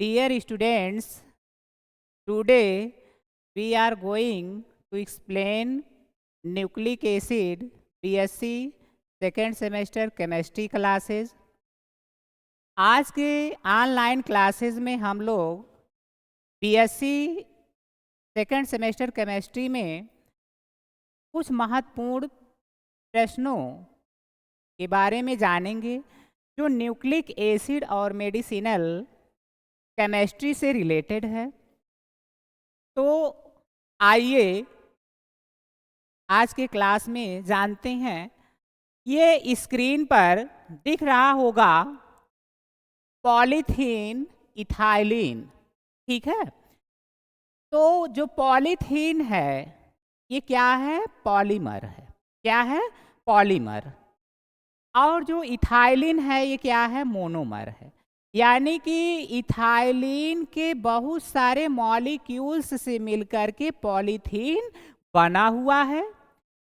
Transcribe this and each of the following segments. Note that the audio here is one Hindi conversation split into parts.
Dear students, today we are going to explain nucleic acid BSc second semester chemistry classes. आज के ऑनलाइन क्लासेस में हम लोग बीएससी सेकेंड सेमेस्टर केमिस्ट्री में कुछ महत्वपूर्ण प्रश्नों के बारे में जानेंगे जो न्यूक्लिक एसिड और मेडिसिनल केमिस्ट्री से रिलेटेड है। तो आइए आज के क्लास में जानते हैं। ये स्क्रीन पर दिख रहा होगा पॉलीथीन इथाइलिन, ठीक है। तो जो पॉलीथीन है ये क्या है? पॉलीमर है। क्या है? पॉलीमर। और जो इथाइलिन है ये क्या है? मोनोमर है। यानी कि इथाइलिन के बहुत सारे मॉलिक्यूल्स से मिलकर के पॉलीथीन बना हुआ है,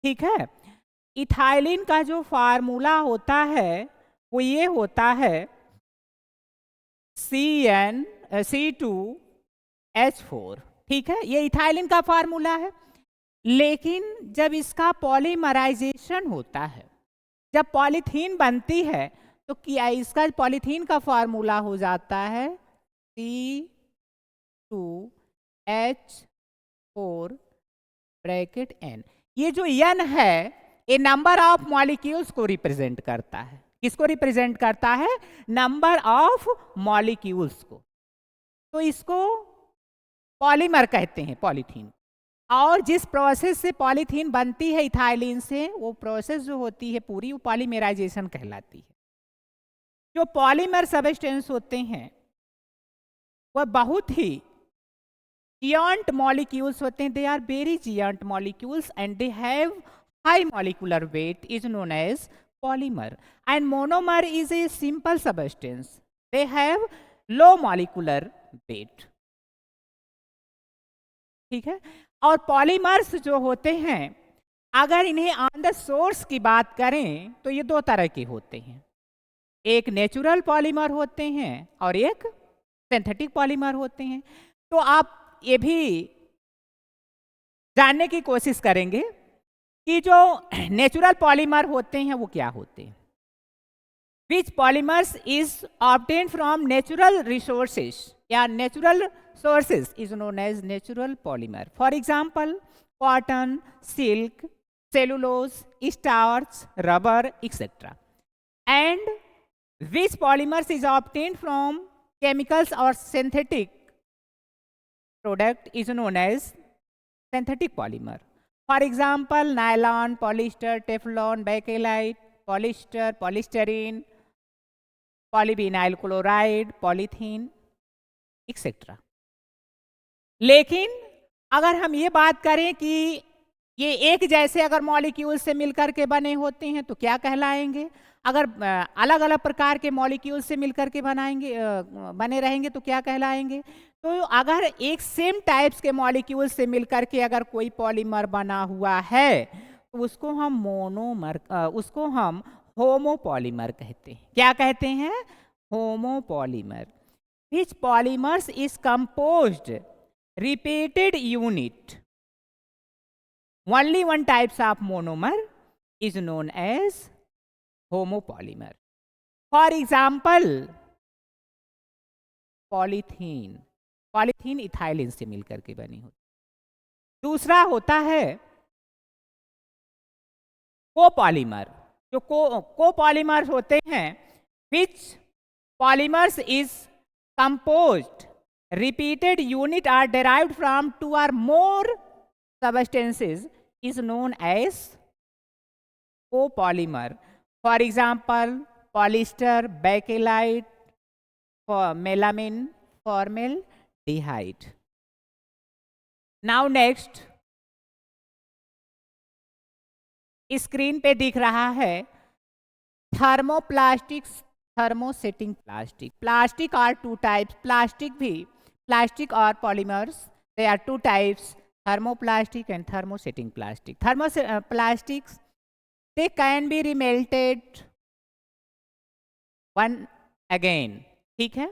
ठीक है। इथाइलिन का जो फार्मूला होता है वो ये होता है C2H4, ठीक है। ये इथाइलिन का फार्मूला है। लेकिन जब इसका पॉलीमराइजेशन होता है, जब पॉलीथीन बनती है, तो क्या इसका पॉलीथीन का फार्मूला हो जाता है C2H4 ब्रैकेट N। ये जो N है ये नंबर ऑफ मॉलिक्यूल्स को रिप्रेजेंट करता है। किसको रिप्रेजेंट करता है? नंबर ऑफ मॉलिक्यूल्स को। तो इसको पॉलीमर कहते हैं, पॉलीथीन। और जिस प्रोसेस से पॉलीथीन बनती है इथाइलिन से, वो प्रोसेस जो होती है पूरी वो पॉलीमराइजेशन कहलाती है। जो पॉलीमर सबस्टेंस होते हैं वह बहुत ही जियंट मॉलिक्यूल्स होते हैं। They are very giant molecules and they have high molecular weight is known as polymer, and monomer is a simple substance. They have low molecular weight, ठीक है। और पॉलीमर्स जो होते हैं, अगर इन्हें ऑन द सोर्स की बात करें तो ये दो तरह के होते हैं। एक नेचुरल पॉलीमर होते हैं और एक सिंथेटिक पॉलीमर होते हैं। तो आप ये भी जानने की कोशिश करेंगे कि जो नेचुरल पॉलीमर होते हैं वो क्या होते हैं। Which polymers is obtain from natural resources या natural sources is known as natural polymer. For example cotton, silk, cellulose, starch, rubber etcetera. And which polymers is obtain from chemicals और synthetic product is known as synthetic polymer. For example, nylon, polyester, Teflon, bakelite, polyester, polystyrene, polyvinyl chloride, polythene, etc. लेकिन अगर हम ये बात करें कि ये एक जैसे अगर मॉलिक्यूल से मिलकर के बने होते हैं तो क्या कहलाएंगे? अगर अलग अलग प्रकार के मॉलिक्यूल से मिलकर के बने रहेंगे तो क्या कहलाएंगे? तो अगर एक सेम टाइप्स के मॉलिक्यूल से मिलकर के अगर कोई पॉलीमर बना हुआ है तो उसको हम होमोपॉलीमर कहते हैं। क्या कहते हैं? Homopolymer. Which polymers is composed repeated unit only one types of monomer is known as homopolymer. For example, polythene ethylene से मिलकर के बनी होती। दूसरा होता है कोपॉलीमर। जो कोपॉलीमर होते हैं, which polymers is composed repeated unit are derived from two or more substances is known as copolymer. For example, polyester, bakelite, melamine, formaldehyde. Now next, screen पे दिख रहा है thermoplastics, thermosetting plastic. Plastic are two types. Plastic और polymers, they are two types, thermoplastic and thermosetting plastic. Plastics, they can be remelted one again, ठीक है।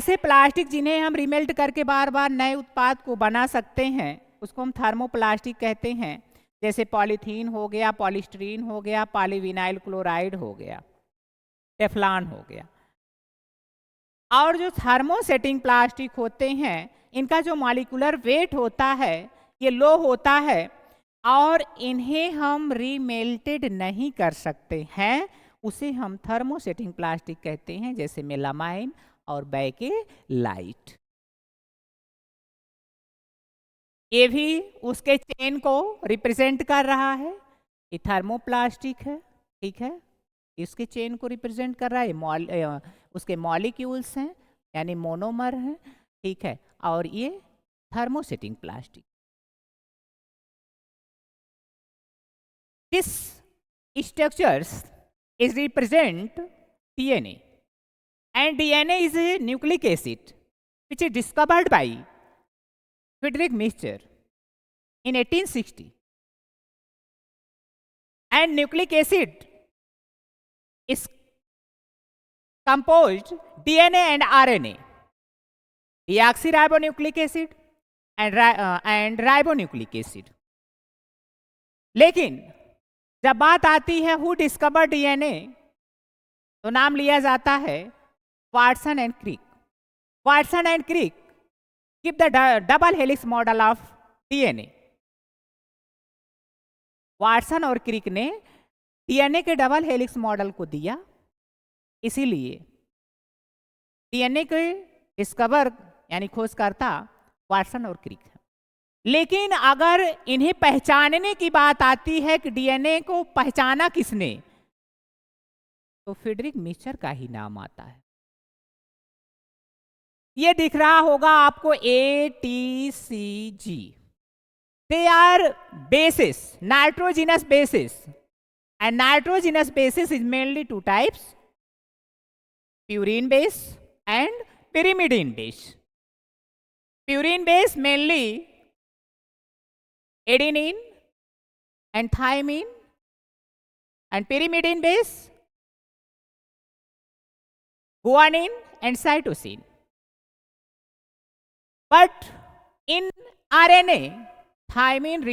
ऐसे प्लास्टिक जिन्हें हम रिमेल्ट करके बार बार नए उत्पाद को बना सकते हैं उसको हम थर्मोप्लास्टिक कहते हैं। जैसे पॉलीथीन हो गया, पॉलीस्टीरीन हो गया, पॉलीविनाइल क्लोराइड हो गया, टेफ्लॉन हो गया। और जो थर्मोसेटिंग प्लास्टिक होते हैं इनका जो मॉलिक्यूलर वेट होता है ये लो होता है और इन्हें हम रीमेल्टेड नहीं कर सकते हैं, उसे हम थर्मोसेटिंग प्लास्टिक कहते हैं, जैसे मेलामाइन और बैकेलाइट। ये भी उसके चेन को रिप्रेजेंट कर रहा है, ये थर्मोप्लास्टिक है, ठीक है, इसके चेन को रिप्रेजेंट कर रहा है, उसके मॉलिक्यूल्स हैं यानी मोनोमर हैं, ठीक है, और ये thermosetting plastic. This structures is represent DNA and DNA is a nucleic acid which is discovered by Friedrich Miescher in 1860, and nucleic acid is composed DNA and RNA, deoxyribonucleic acid and ribonucleic acid। लेकिन जब बात आती है हु डिस्कवर DNA तो नाम लिया जाता है Watson and Crick. Watson and Crick give the double helix model of DNA। Watson और क्रिक ने DNA के डबल हेलिक्स मॉडल को दिया, इसीलिए DNA के डिस्कवर यानी खोजकर्ता वाटसन और क्रिक है। लेकिन अगर इन्हें पहचानने की बात आती है कि DNA को पहचाना किसने, तो फ्रीडरिक मिस्चर का ही नाम आता है। ये दिख रहा होगा आपको ATCG। They are bases, nitrogenous bases, and nitrogenous bases is mainly two types, purine base and pyrimidine base। Purine base mainly adenine and thymine, and pyrimidine base guanine and cytosine। But in RNA, thymine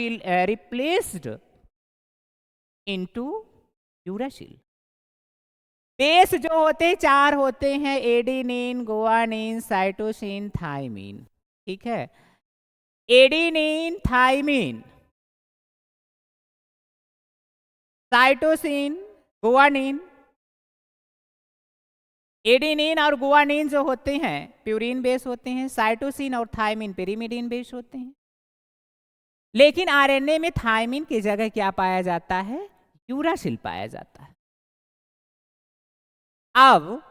replaced into uracil। Base जो होते चार होते हैं, एडेनिन, गुआनिन, साइटोसिन, थाइमिन, ठीक है। Adenine, thymine, cytosine, guanine. Adenine और गुआनिन जो होते हैं प्यूरिन बेस होते हैं, साइटोसिन और थाइमिन पिरिमिडीन बेस होते हैं। लेकिन आरएनए में थाइमिन की जगह क्या पाया जाता है? यूरासिल पाया जाता है। अब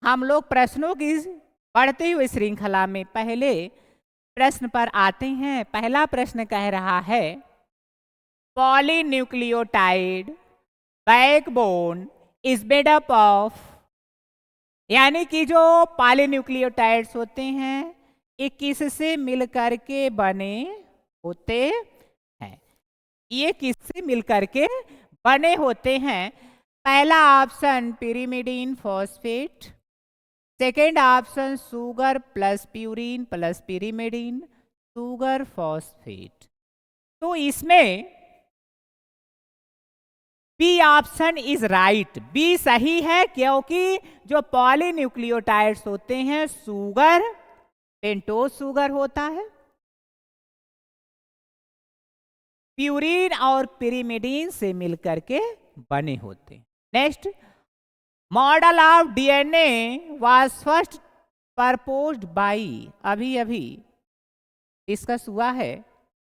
हम लोग प्रश्नों की बढ़ते हुए श्रृंखला में पहले प्रश्न पर आते हैं। पहला प्रश्न कह रहा है polynucleotide backbone is made up of, यानी कि जो पॉलीन्यूक्लियोटाइड्स होते हैं ये किससे मिलकर के बने होते हैं? ये किससे मिलकर के बने होते हैं? पहला option pyrimidine phosphate, second option sugar plus purine plus pyrimidine, sugar phosphate. तो इसमें B option is right, B सही है, क्योंकि जो पॉलीन्यूक्लियोटाइड्स होते हैं शुगर, पेंटोज शुगर होता है, प्यूरिन और पिरिमिडीन से मिलकर के बने होते हैं। Next, model of DNA was first proposed by, अभी अभी डिस्कस हुआ है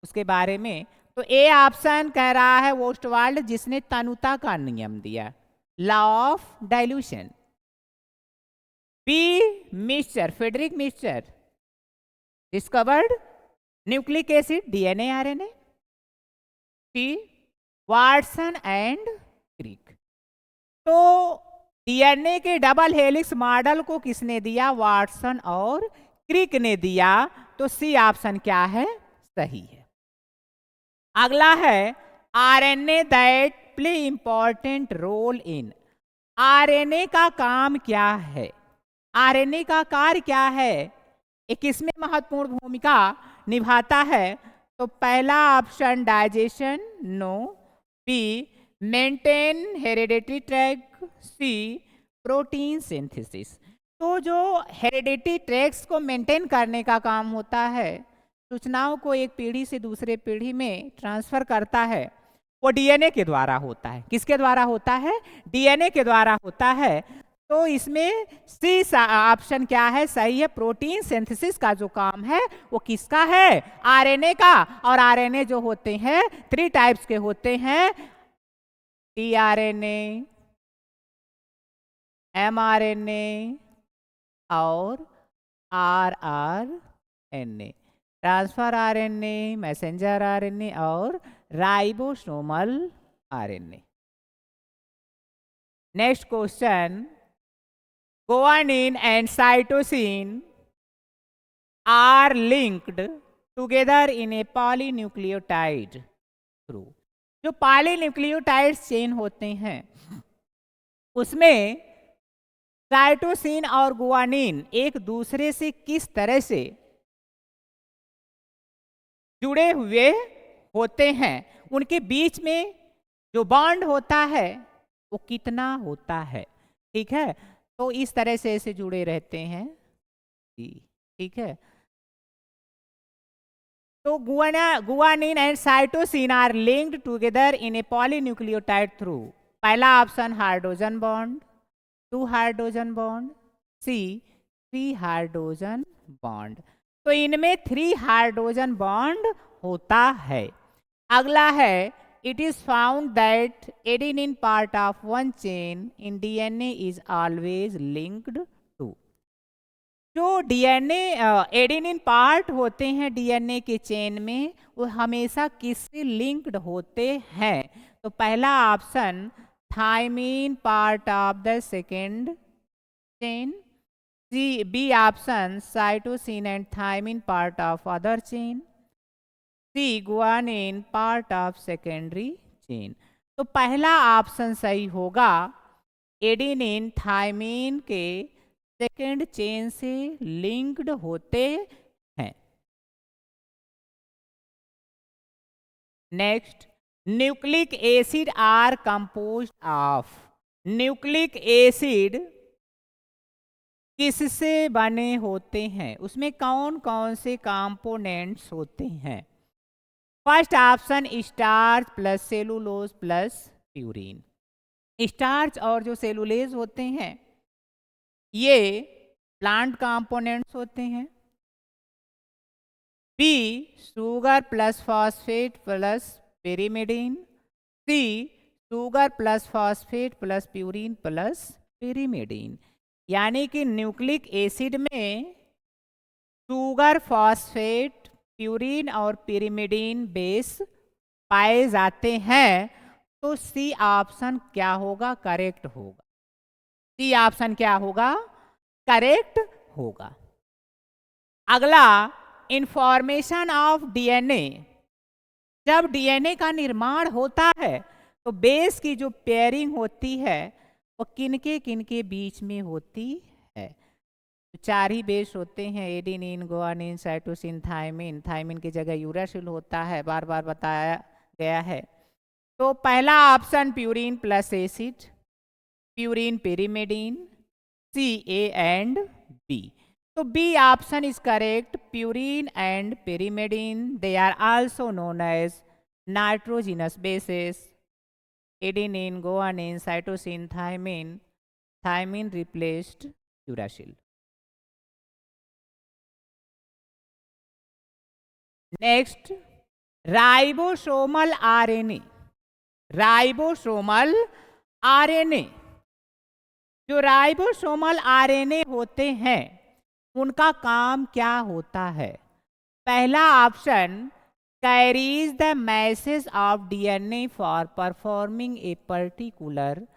उसके बारे में। तो ए ऑप्शन कह रहा है वोस्टवाल्ड, जिसने तनुता का नियम दिया, law of dilution. B Miescher, Friedrich Miescher discovered nucleic acid DNA RNA. C Watson and Crick. तो डीएनए के डबल हेलिक्स मॉडल को किसने दिया? वाटसन और क्रिक ने दिया। तो सी ऑप्शन क्या है? सही है। अगला है RNA that play important role in, RNA का काम क्या है? आरएनए का कार्य क्या है, ये किसमें महत्वपूर्ण भूमिका निभाता है? तो पहला option digestion, no. B maintain heredity track, C protein synthesis. तो जो हेरिडिटी ट्रैक्स को मेंटेन करने का काम होता है, सूचनाओं को एक पीढ़ी से दूसरे पीढ़ी में ट्रांसफर करता है, वो डीएनए के द्वारा होता है। किसके द्वारा होता है? डीएनए के द्वारा होता है। तो इसमें सी ऑप्शन क्या है, सही है। प्रोटीन सिंथेसिस का जो काम है वो किसका है? आरएनए का। और आरएनए जो होते हैं 3 टाइप्स के होते हैं, टीआरएनए, एमआरएनए और rRNA. Transfer RNA, messenger RNA और ribosomal RNA. Next question, guanine and cytosine are linked together in a polynucleotide through। जो पॉलीन्यूक्लियोटाइड चेन होते हैं उसमें साइटोसिन और गुआनिन एक दूसरे से किस तरह से जुड़े हुए होते हैं, उनके बीच में जो बॉन्ड होता है वो कितना होता है। ठीक है, तो इस तरह से ऐसे जुड़े रहते हैं जी। ठीक है, तो guanine and cytosine are linked together in a polynucleotide through. पहला option hydrogen bond, 2 hydrogen bond, C 3 hydrogen bond. तो इनमें 3 हाइड्रोजन बॉन्ड होता है। अगला है, it is found that adenine part of one chain in DNA is always linked to। जो डीएनए एडेनिन पार्ट होते हैं डीएनए के चेन में, वो हमेशा किससे लिंक्ड होते हैं? तो पहला option thymine part of the second chain, C B option cytosine and thymine part of other chain, C guanine part of secondary chain. तो पहला ऑप्शन सही होगा, एडेनिन थायमीन के सेकेंड चेन से लिंक्ड होते हैं। Next, nucleic acid are composed of. Nucleic acid किससे बने होते हैं, उसमें कौन कौन से कंपोनेंट्स होते हैं? First option starch plus cellulose plus purine. Starch और जो सेलुलेज होते हैं ये प्लांट कंपोनेंट्स होते हैं। B sugar plus phosphate plus pyrimidine, C sugar plus phosphate plus purine plus pyrimidine. यानी कि न्यूक्लिक एसिड में शुगर, फॉस्फेट, प्यूरिन और पिरिमिडीन बेस पाए जाते हैं। तो सी ऑप्शन क्या होगा? करेक्ट होगा। सी ऑप्शन क्या होगा? करेक्ट होगा। अगला, इंफॉर्मेशन ऑफ डीएनए। जब डीएनए का निर्माण होता है तो बेस की जो पेयरिंग होती है वो किनके बीच में होती है? तो 4 ही बेस होते हैं, adenine, guanine, cytosine, thymine. Thymine की जगह यूरासिल होता है, बार बार बताया गया है। तो पहला option purine plus acid, purine pyrimidine, C A and B. तो B option is correct, purine and pyrimidine, they are also known as nitrogenous bases. Adenine, guanine, cytosine, thymine, thymine replaced uracil. Next, ribosomal RNA. Ribosomal RNA, जो राइबोसोमल आरएनए होते हैं उनका काम क्या होता है? पहला option carries the message of DNA for performing a particular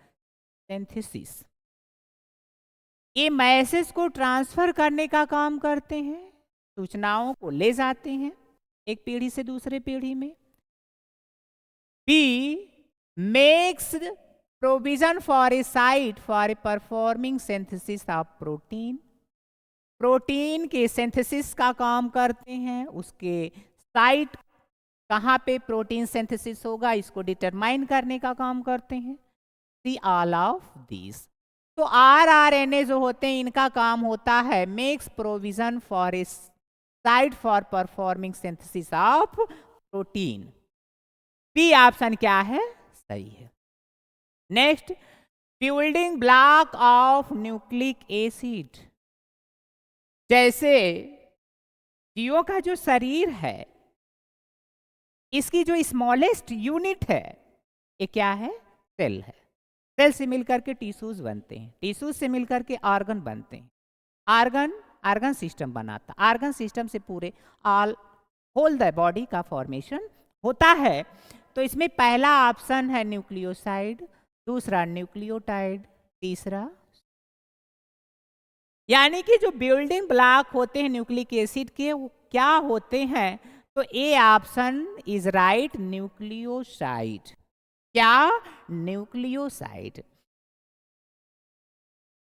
synthesis. ये मैसेज को ट्रांसफर करने का काम करते हैं, सूचनाओं को ले जाते हैं एक पीढ़ी से दूसरे पीढ़ी में। B makes provision for a site for a performing synthesis of protein, protein के सिंथेसिस का काम करते हैं, उसके साइट कहाँ पे प्रोटीन सिंथेसिस होगा इसको डिटरमाइन करने का काम करते हैं। C all of this. तो आरआरएनए जो होते हैं इनका काम होता है makes provision for a site for performing synthesis of protein. B option क्या है, सही है। Next, building block of nucleic acid. जैसे जीव का जो शरीर है इसकी जो स्मॉलेस्ट यूनिट है ये क्या है, सेल है। सेल से मिलकर के टिश्यूज बनते हैं, टिश्यूज से मिलकर के ऑर्गन बनते हैं, ऑर्गन सिस्टम बनाता, ऑर्गन सिस्टम से पूरे ऑल होल द बॉडी का फॉर्मेशन होता है। तो इसमें पहला ऑप्शन है न्यूक्लियोसाइड, दूसरा न्यूक्लियोटाइड, तीसरा, यानी कि जो बिल्डिंग ब्लॉक होते हैं न्यूक्लिक एसिड के वो क्या होते हैं, तो A option is right, nucleoside. क्या, न्यूक्लियोसाइड।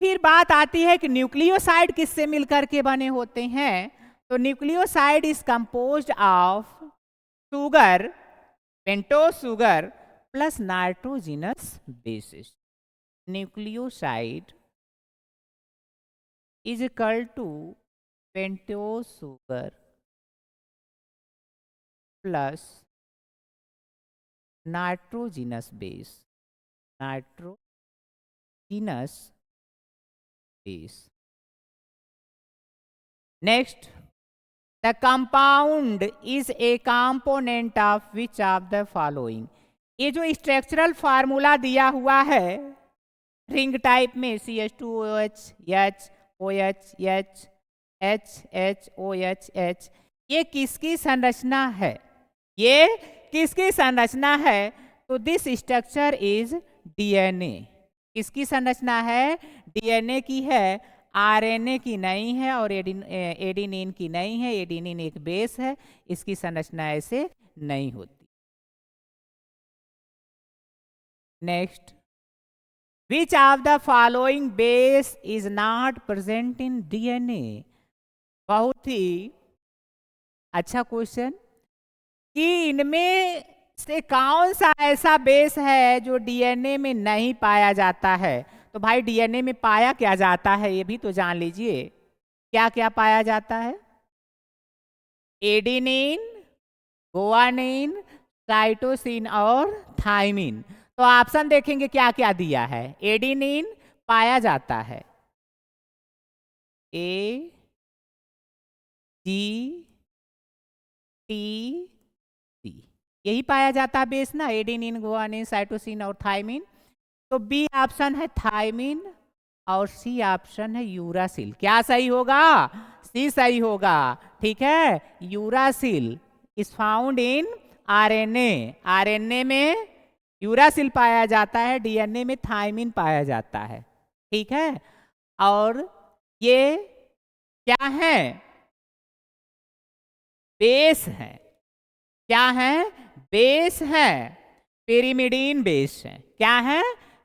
फिर बात आती है कि न्यूक्लियोसाइड किससे मिलकर के बने होते हैं, तो nucleoside is composed of sugar, pentose sugar plus nitrogenous basis. Nucleoside is equal to pentose sugar plus nitrogenous base, nitrogenous base. Next, the compound is a component of which of the following. ये जो स्ट्रक्चरल फार्मूला दिया हुआ है रिंग टाइप में CH2OH, H OH, H, H, H, OH, H, ये किसकी संरचना है, ये किसकी संरचना है, तो दिस स्ट्रक्चर इज डीएनए। किसकी संरचना है, डीएनए की है, आरएनए की नहीं है और एडेनिन की नहीं है। एडेनिन एक बेस है, इसकी संरचना ऐसे नहीं होती। Next, Which of the following base is not present in DNA? बहुत ही अच्छा क्वेश्चन कि इनमें से कौन सा ऐसा बेस है जो डीएनए में नहीं पाया जाता है। तो भाई डीएनए में पाया क्या जाता है ये भी तो जान लीजिए, क्या क्या पाया जाता है, एडेनिन, गुआनिन, साइटोसिन और थाइमिन। तो ऑप्शन देखेंगे क्या क्या दिया है। एडेनिन पाया जाता है, ए जी टी सी, यही पाया जाता है बेस ना, एडेनिन, गुआनिन, साइटोसिन और थाइमिन। तो बी ऑप्शन है थाइमिन और सी ऑप्शन है यूरासिल। क्या सही होगा, सी सही होगा। ठीक है, uracil is found in RNA. RNA में यूरासिल पाया जाता है, डीएनए में थाइमिन पाया जाता है। ठीक है, और ये क्या है, बेस है। क्या है, बेस है, पेरिमिडीन बेस है। क्या है,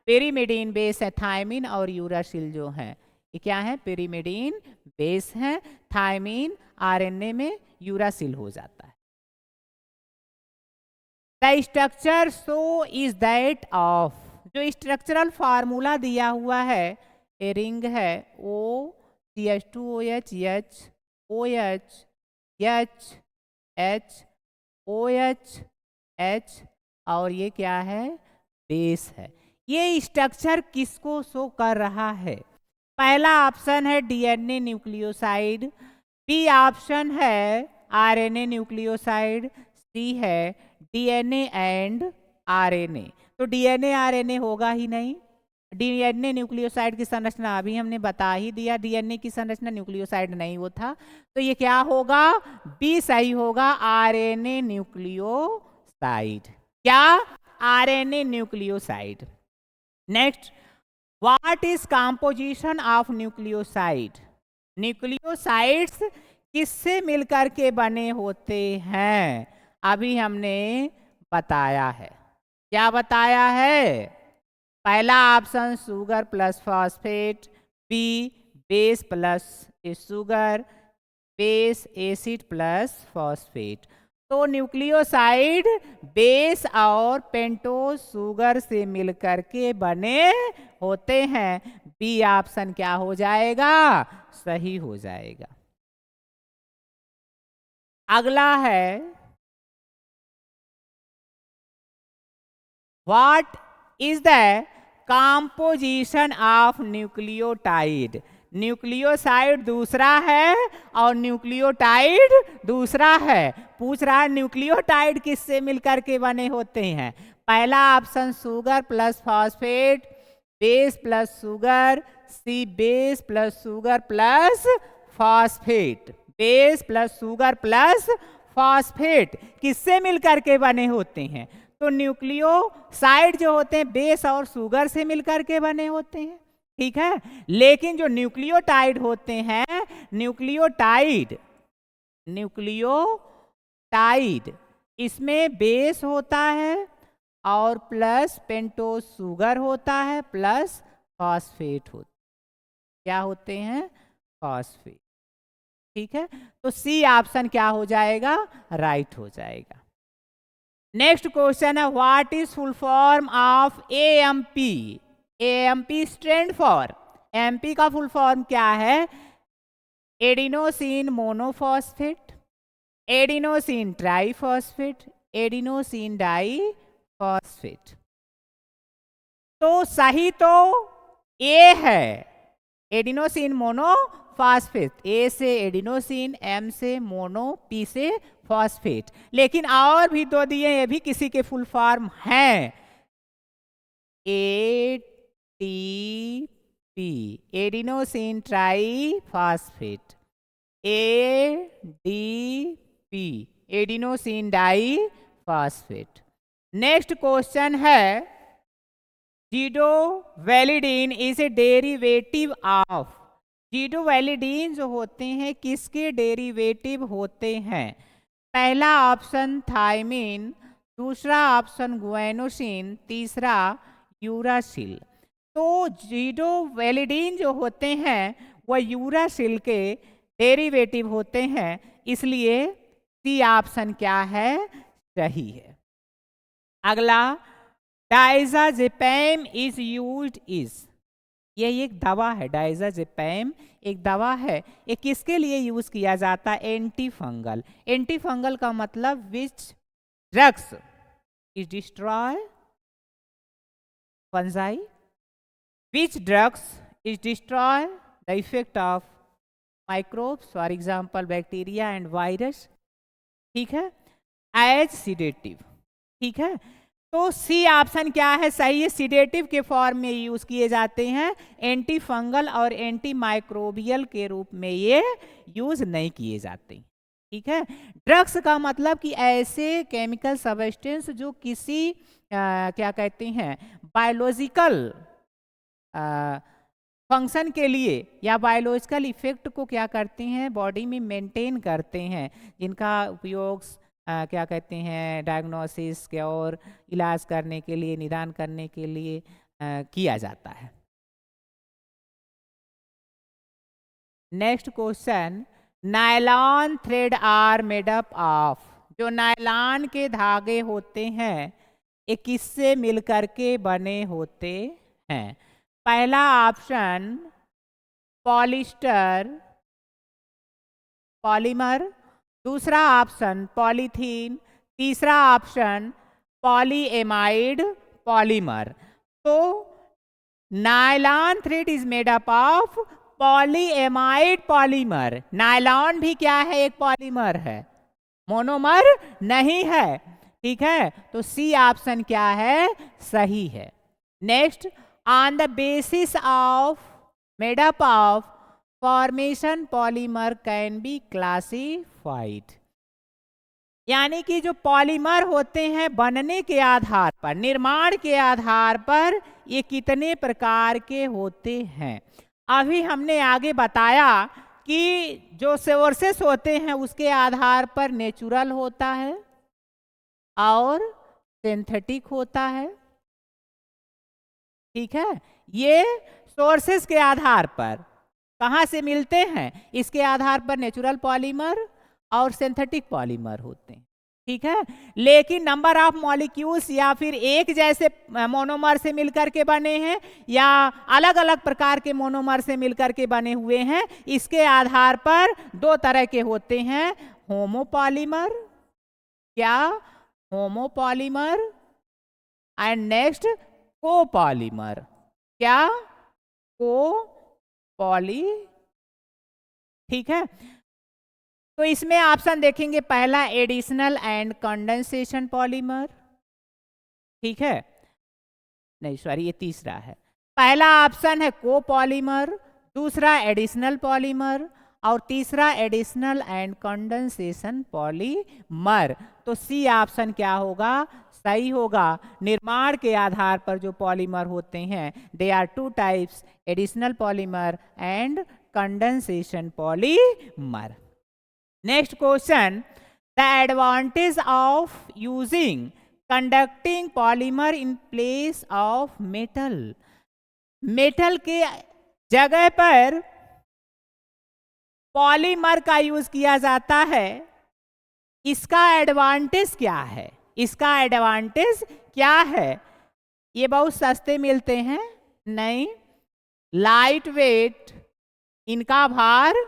पेरिमिडीन बेस है। थाइमिन और यूरासिल जो है ये क्या है, पेरिमिडीन बेस है। थाइमिन आरएनए में यूरासिल हो जाता है। The structure so is that of, जो स्ट्रक्चरल फार्मूला दिया हुआ है, ए रिंग है O CH2OH, H OH, H H OH, H, और ये क्या है, बेस है। ये स्ट्रक्चर किसको शो कर रहा है, पहला ऑप्शन है डीएनए न्यूक्लियोसाइड, बी ऑप्शन है आरएनए न्यूक्लियोसाइड, सी है डीएनए एंड आरएनए। तो डीएनए आरएनए होगा ही नहीं, डीएनए न्यूक्लियोसाइड की संरचना अभी हमने बता ही दिया, डीएनए की संरचना न्यूक्लियोसाइड नहीं वो था। तो ये क्या होगा, बी सही होगा, आरएनए न्यूक्लियोसाइड। क्या, RNA nucleoside. Next, what is composition of nucleoside. Nucleosides किससे मिलकर के बने होते हैं, अभी हमने बताया है। क्या बताया है, पहला option sugar plus phosphate, B base plus sugar, base acid plus phosphate. तो न्यूक्लियोसाइड बेस और पेंटोज शुगर से मिलकर के बने होते हैं। बी ऑप्शन क्या हो जाएगा? सही हो जाएगा। अगला है what is the composition of nucleotide. Nucleoside दूसरा है और न्यूक्लियोटाइड दूसरा है। पूछ रहा है न्यूक्लियोटाइड किससे मिलकर के बने होते हैं। पहला option sugar plus phosphate, base plus sugar, C base plus sugar plus phosphate. Base plus sugar plus phosphate किससे मिलकर के बने होते हैं? तो न्यूक्लियोसाइड जो होते हैं बेस और शुगर से मिलकर के बने होते हैं, ठीक है। लेकिन जो न्यूक्लियोटाइड होते हैं, न्यूक्लियोटाइड इसमें बेस होता है और प्लस पेंटोज शुगर होता है प्लस फॉस्फेट होता है। क्या होते हैं? फॉस्फेट, ठीक है। तो सी ऑप्शन क्या हो जाएगा? राइट हो जाएगा। नेक्स्ट क्वेश्चन है what is full form of AMP. AMP stand for, MP का फुल फॉर्म क्या है? Adenosine monophosphate, adenosine triphosphate, adenosine diphosphate. तो सही तो ए है, एडिनोसिन मोनोफॉस्फेट। ए से एडिनोसिन, एम से मोनो, पी से फॉस्फेट। लेकिन और भी दो दिए, ये भी किसी के फुल फॉर्म हैं। ATP, adenosine triphosphate, ADP, adenosine diphosphate. Next question है जीडोवैलिडीन इज ए डेरिवेटिव ऑफ। जीडोवैलिडीन जो होते हैं किसके डेरिवेटिव होते हैं? पहला ऑप्शन थायमिन, दूसरा ऑप्शन गुएनोसिन, तीसरा यूरासिल। तो जीडोवैलिडीन जो होते हैं वह यूरासिल के डेरिवेटिव होते हैं, इसलिए सी ऑप्शन क्या है? सही है। अगला डायज़ाज़ेपम इज यूज्ड इज। ये एक दवा है, डायज़ाज़ेपम एक दवा है। ये किसके लिए यूज किया जाता है? Anti fungal. एंटी फंगल का मतलब which drugs is destroy fungi, which drugs is destroy the effect of microbes, for example bacteria and virus, ठीक है, एज सीडेटिव, ठीक है। तो सी ऑप्शन क्या है? सही है। सीडेटिव के फॉर्म में यूज किए जाते हैं, एंटी फंगल और एंटी माइक्रोबियल के रूप में ये यूज नहीं किए जाते, ठीक है। ड्रग्स का मतलब कि ऐसे केमिकल सब्सटेंस जो किसी क्या कहते हैं बायोलॉजिकल फंक्शन के लिए या बायोलॉजिकल इफेक्ट को क्या करते हैं बॉडी में मेंटेन करते हैं, जिनका उपयोग क्या कहते हैं डायग्नोसिस के और इलाज करने के लिए, निदान करने के लिए किया जाता है। Next question, nylon thread are made up of. जो नायलॉन के धागे होते हैं ये किससे मिलकर के बने होते हैं? पहला ऑप्शन पॉलिस्टर पॉलीमर, दूसरा ऑप्शन पॉलीथीन, तीसरा ऑप्शन पॉलीएमाइड पॉलीमर। तो nylon thread is made up of polyamide polymer. Nylon भी क्या है? एक पॉलीमर है, मोनोमर नहीं है, ठीक है। तो सी ऑप्शन क्या है? सही है। Next, on the basis of made up of formation polymer can be classified. यानी कि जो पॉलीमर होते हैं बनने के आधार पर, निर्माण के आधार पर ये कितने प्रकार के होते हैं। अभी हमने आगे बताया कि जो सोर्सेस होते हैं उसके आधार पर नेचुरल होता है और सिंथेटिक होता है। ठीक है, ये सोर्सेस के आधार पर कहाँ से मिलते हैं, इसके आधार पर नेचुरल पॉलीमर और सिंथेटिक पॉलीमर होते हैं। ठीक है, लेकिन नंबर ऑफ मॉलिक्यूल्स या फिर एक जैसे मोनोमर से मिलकर के बने हैं या अलग अलग प्रकार के मोनोमर से मिलकर के बने हुए हैं, इसके आधार पर दो तरह के होते हैं, होमोपॉलीमर, क्या, होमोपॉलीमर, एंड नेक्स्ट कोपॉलीमर, क्या, कोपॉली। ठीक है, तो इसमें ऑप्शन देखेंगे, पहला एडिशनल एंड कंडेंसेशन पॉलीमर, ठीक है, नहीं सॉरी ये तीसरा है, पहला ऑप्शन है कोपॉलीमर, दूसरा एडिशनल पॉलीमर और तीसरा एडिशनल एंड कंडेंसेशन पॉलीमर। तो सी ऑप्शन क्या होगा, सही होगा। निर्माण के आधार पर जो पॉलीमर होते हैं, they are two types, additional polymer and condensation polymer. Next question, the advantage of using conducting polymer in place of metal. Metal के जगह पर पॉलीमर का यूज किया जाता है, इसका एडवांटेज क्या है, इसका एडवांटेज क्या है? ये बहुत सस्ते मिलते हैं, नहीं, लाइट वेट, इनका भार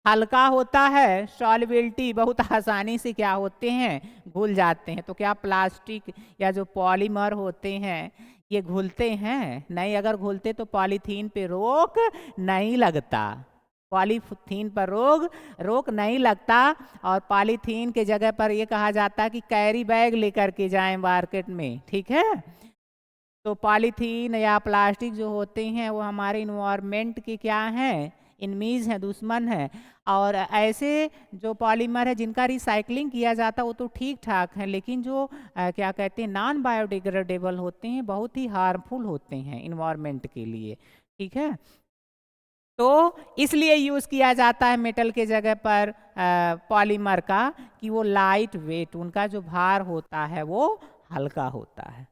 हल्का होता है, सॉल्युबिलिटी बहुत आसानी से क्या होते हैं, घुल जाते हैं। तो क्या प्लास्टिक या जो पॉलीमर होते हैं ये घुलते हैं? नहीं, अगर घुलते तो पॉलीथीन पे रोक नहीं लगता, पॉलीथीन पर रोक नहीं लगता। और पॉलीथीन के जगह पर ये कहा जाता है कि कैरी बैग लेकर के जाएं मार्केट में, ठीक है। तो पॉलीथीन या प्लास्टिक जो होते हैं वो हमारे इन्वायरमेंट के क्या हैं, इनमीज हैं, दुश्मन है। और ऐसे जो पॉलीमर है जिनका रिसाइकलिंग किया जाता है वो तो ठीक ठाक है, लेकिन जो क्या कहते हैं नॉन बायोडिग्रेडेबल होते हैं, बहुत ही हार्मफुल होते हैं इन्वायरमेंट के लिए, ठीक है। तो इसलिए यूज़ किया जाता है मेटल के जगह पर पॉलीमर का, कि वो लाइट वेट, उनका जो भार होता है वो हल्का होता है।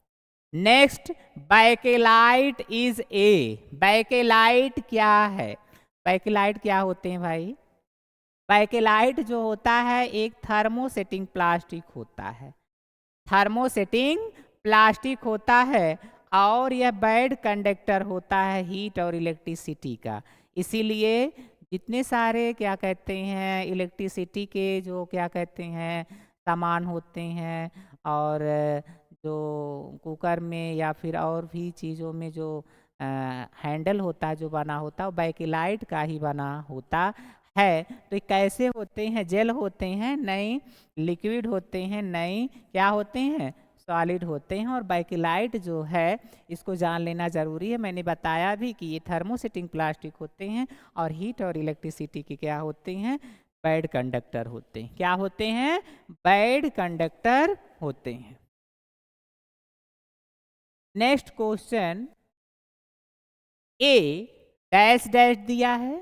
Next, Bakelite is a, Bakelite क्या है? बैकेलाइट क्या होते हैं भाई? बैकेलाइट जो होता है एक थर्मोसेटिंग प्लास्टिक होता है, थर्मोसेटिंग प्लास्टिक होता है, और यह बैड कंडक्टर होता है हीट और इलेक्ट्रिसिटी का। इसीलिए जितने सारे क्या कहते हैं इलेक्ट्रिसिटी के जो क्या कहते हैं सामान होते हैं, और जो कुकर में या फिर और भी चीज़ों में जो हैंडल होता है, जो बना होता है, वो बैकेलाइट का ही बना होता है। तो कैसे होते हैं? जेल होते हैं? नहीं। लिक्विड होते हैं? नहीं। क्या होते हैं? सॉलिड होते हैं। और बैकेलाइट जो है इसको जान लेना ज़रूरी है, मैंने बताया भी कि ये थर्मोसेटिंग प्लास्टिक होते हैं और हीट और इलेक्ट्रिसिटी के क्या होते हैं, बैड कंडक्टर होते हैं। क्या होते हैं? बैड कंडक्टर होते हैं। नेक्स्ट क्वेश्चन, ए डैश डैश दिया है,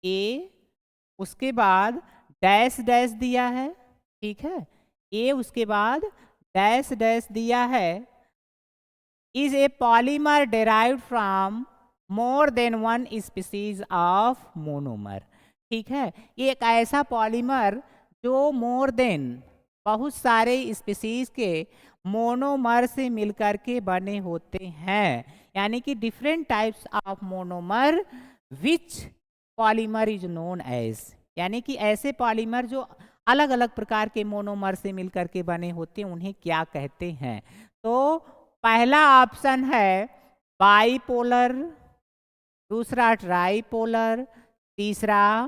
ए उसके बाद डैश डैश दिया है, ठीक है, ए उसके बाद डैश डैश दिया है, is a polymer derived from more than one species of monomer. ठीक है, ये एक ऐसा पॉलीमर जो मोर देन बहुत सारे स्पीसीज के मोनोमर से मिलकर के बने होते हैं, यानी कि different types of monomer which polymer is known as, यानी कि ऐसे पॉलीमर जो अलग अलग प्रकार के मोनोमर से मिलकर के बने होते हैं उन्हें क्या कहते हैं? तो पहला ऑप्शन है बाइपोलर, दूसरा ट्राइपोलर, तीसरा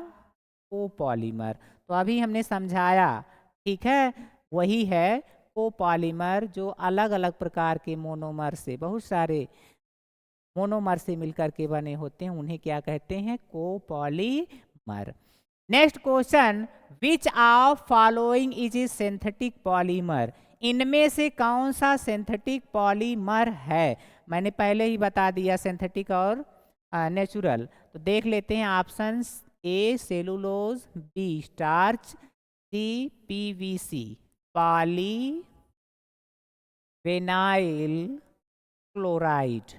कोपॉलीमर। तो अभी हमने समझाया, ठीक है, वही है कोपॉलीमर, जो अलग अलग प्रकार के मोनोमर से, बहुत सारे मोनोमर से मिलकर के बने होते हैं, उन्हें क्या कहते हैं? Copolymer. Next question, which of following is a synthetic polymer? इनमें से कौन सा सिंथेटिक पॉलीमर है? मैंने पहले ही बता दिया सिंथेटिक और नेचुरल। तो देख लेते हैं options, A cellulose, B starch, C PVC, poly vinyl chloride,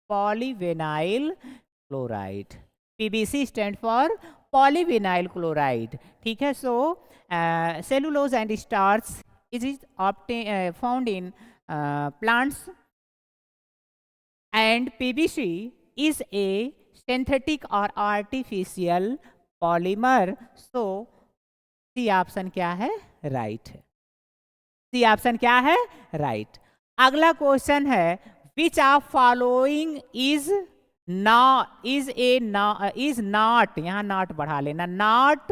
polyvinyl chloride. PVC stand for polyvinyl chloride, ठीक है। So cellulose and starch is found in plants and PVC is a synthetic और artificial polymer. So C option क्या है? राइट है। सी ऑप्शन क्या है? राइट। अगला क्वेश्चन है, विच ऑफ फॉलोइंग इज नॉट, यहां नॉट बढ़ा लेना, नॉट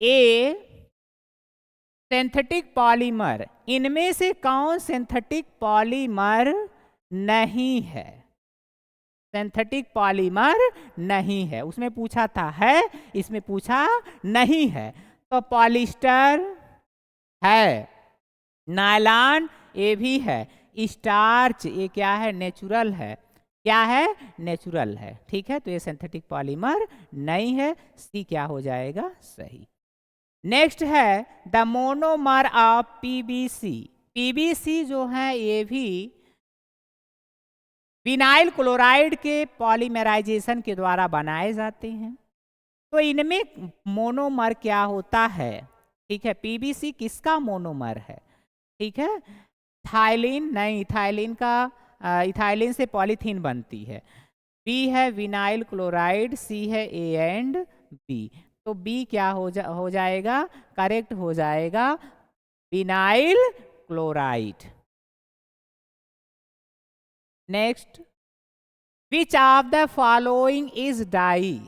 ए सिंथेटिक पॉलीमर। इनमें से कौन सिंथेटिक पॉलीमर नहीं है? सिंथेटिक पॉलीमर नहीं है, उसमें पूछा था है, इसमें पूछा नहीं है। तो पॉलिस्टर है, नायलॉन ये भी है, स्टार्च ये क्या है? नेचुरल है। क्या है? नेचुरल है, ठीक है। तो ये सिंथेटिक पॉलीमर नहीं है। सी क्या हो जाएगा? सही। नेक्स्ट है the monomer of PBC. PBC जो है ये भी विनाइल क्लोराइड के पॉलीमराइजेशन के द्वारा बनाए जाते हैं। तो इनमें मोनोमर क्या होता है? ठीक है, पीबीसी किसका मोनोमर है? ठीक है, थाइलिन नहीं, थाइलिन का इथाइलिन से पॉलीथीन बनती है। बी है विनाइल क्लोराइड, सी है ए एंड बी। तो बी क्या हो जाएगा? करेक्ट हो जाएगा, vinyl chloride. Next, which of the following is dye?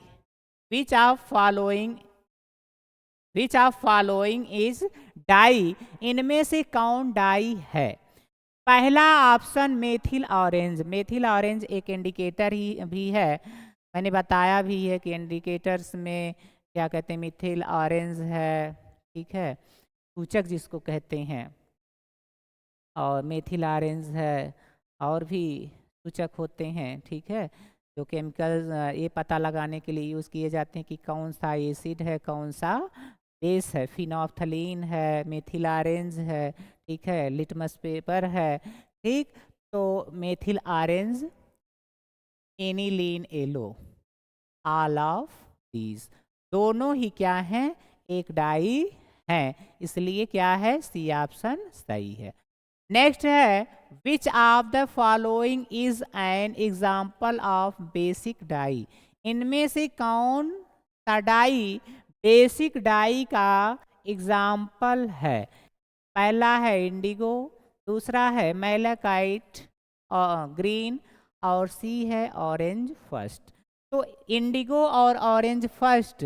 Which of following is dye? इनमें से कौन डाई है? पहला option methyl orange. Methyl orange एक इंडिकेटर ही भी है, मैंने बताया भी है कि इंडिकेटर्स में क्या कहते हैं, मिथिल ऑरेंज है, ठीक है, सूचक जिसको कहते हैं, और मेथिल ऑरेंज है, और भी सूचक होते हैं, ठीक है, जो केमिकल ये पता लगाने के लिए यूज़ किए जाते हैं कि कौन सा एसिड है, कौन सा बेस है। फिनोफ्थलीन है, मेथिल ऑरेंज है, ठीक है, लिटमस पेपर है, ठीक। तो methyl orange, aniline yellow, all of these, दोनों ही क्या हैं? एक डाई हैं, इसलिए क्या है? सी ऑप्शन सही है। नेक्स्ट है, विच of the following is an example of basic dye? इनमें से कौन सा डाई बेसिक डाई का एग्जाम्पल है? पहला है इंडिगो, दूसरा है मैलाकाइट ग्रीन, और सी है ऑरेंज फर्स्ट। तो इंडिगो और ऑरेंज फर्स्ट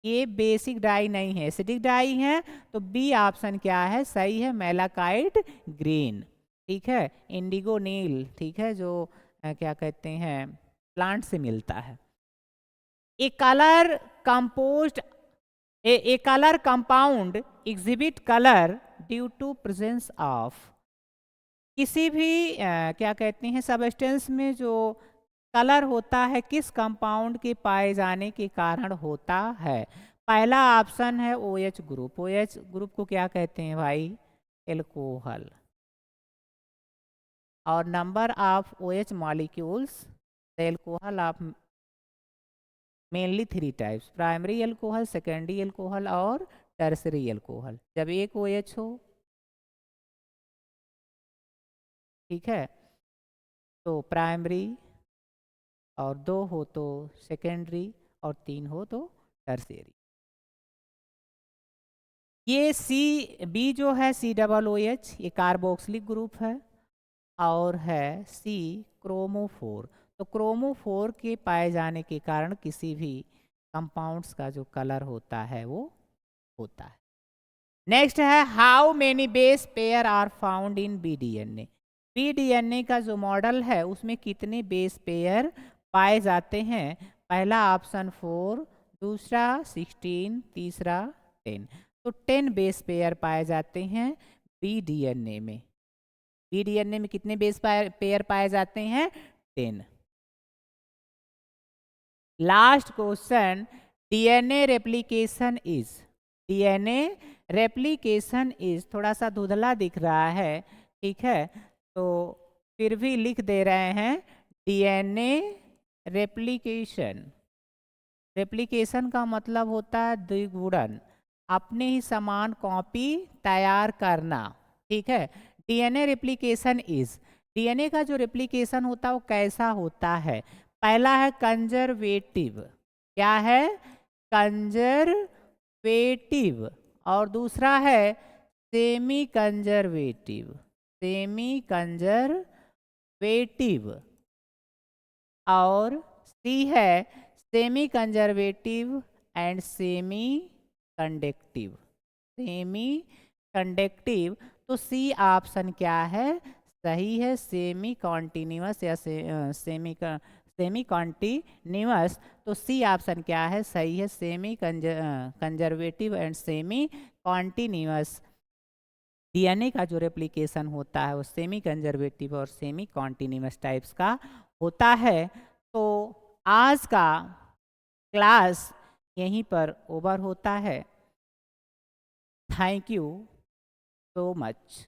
ये बेसिक डाई नहीं है, एसिडिक डाई है। तो बी ऑप्शन क्या है? सही है, मैलाकाइट ग्रीन, ठीक है, इंडिगो नील, ठीक है, जो क्या कहते हैं, प्लांट से मिलता है। A colour composed A color compound exhibit color due to presence of, किसी भी क्या कहते हैं सबस्टेंस में जो कलर होता है किस कंपाउंड के पाए जाने के कारण होता है? पहला ऑप्शन है OH ग्रुप। OH ग्रुप को क्या कहते हैं भाई? एल्कोहल। और number of OH molecules the alcohol of mainly 3 types, primary alcohol, secondary alcohol और टर्सरी एल्कोहल। जब एक OH हो, ठीक है, तो प्राइमरी, और 2 हो तो सेकेंडरी, और 3 हो तो टर्सरी। ये बी जो है COOH, ये कार्बोक्सिलिक ग्रुप है, और है सी क्रोमोफोर। तो क्रोमोफोर के पाए जाने के कारण किसी भी कंपाउंड्स का जो कलर होता है वो होता है। नेक्स्ट है, how many base pair are found in BDNA? BDNA का जो मॉडल है उसमें कितने बेस पेयर पाए जाते हैं? पहला ऑप्शन 4, दूसरा 16, तीसरा 10। तो 10 बेस पेयर पाए जाते हैं BDNA में। BDNA में कितने बेस पेयर पाए जाते हैं? 10। Last question, DNA replication is, DNA replication is, थोड़ा सा धुंधला दिख रहा है, ठीक है, तो फिर भी लिख दे रहे हैं डीएनए रेप्लिकेशन। रेप्लिकेशन का मतलब होता है द्विगुणन, अपने ही समान कॉपी तैयार करना, ठीक है। डीएनए रेप्लिकेशन इज, डीएनए का जो रेप्लिकेशन होता है वो कैसा होता है? पहला है कंजर्वेटिव, क्या है? कंजर्वेटिव। और दूसरा है सेमी कंजर्वेटिव, सेमी कंजर्वेटिव। और सी है semi conservative and semi conductive, semi conductive. तो सी ऑप्शन क्या है? सही है, सेमी कॉन्टिन्यूअस या सेमी कॉन्टिन्यूअस। तो सी ऑप्शन क्या है? सही है, semi conservative and semi continuous. DNA का जो रेप्लिकेशन होता है वो सेमी कंजर्वेटिव और सेमी कॉन्टिन्यूअस टाइप्स का होता है। तो आज का क्लास यहीं पर ओवर होता है। Thank you so much.